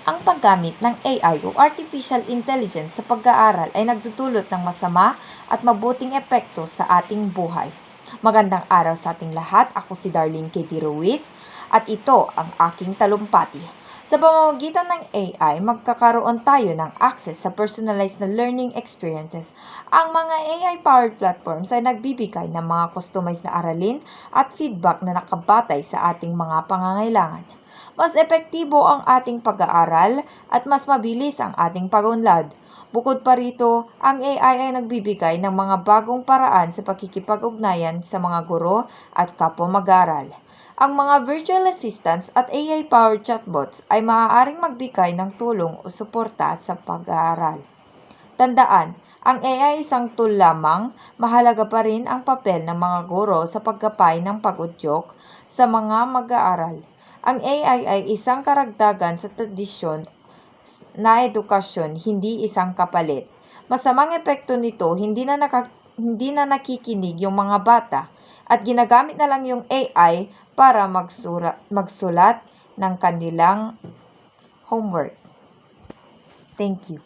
Ang paggamit ng AI o Artificial Intelligence sa pag-aaral ay nagdudulot ng masama at mabuting epekto sa ating buhay. Magandang araw sa ating lahat. Ako si Darlene K. D. Ruiz at ito ang aking talumpati. Sa pamamagitan ng AI, magkakaroon tayo ng access sa personalized na learning experiences. Ang mga AI-powered platforms ay nagbibigay ng mga customized na aralin at feedback na nakabatay sa ating mga pangangailangan. Mas epektibo ang ating pag-aaral at mas mabilis ang ating pag-unlad. Bukod pa rito, ang AI ay nagbibigay ng mga bagong paraan sa pakikipag-ugnayan sa mga guro at kapwa mag-aaral. Ang mga virtual assistants at AI-powered chatbots ay maaaring magbigay ng tulong o suporta sa pag-aaral. Tandaan, ang AI ay isang tool lamang, mahalaga pa rin ang papel ng mga guro sa paggabay ng pag-udyok sa mga mag-aaral. Ang AI ay isang karagdagan sa tradisyon na edukasyon, hindi isang kapalit. Masamang epekto nito, hindi na nakikinig yung mga bata at ginagamit na lang yung AI para magsulat ng kanilang homework. Thank you.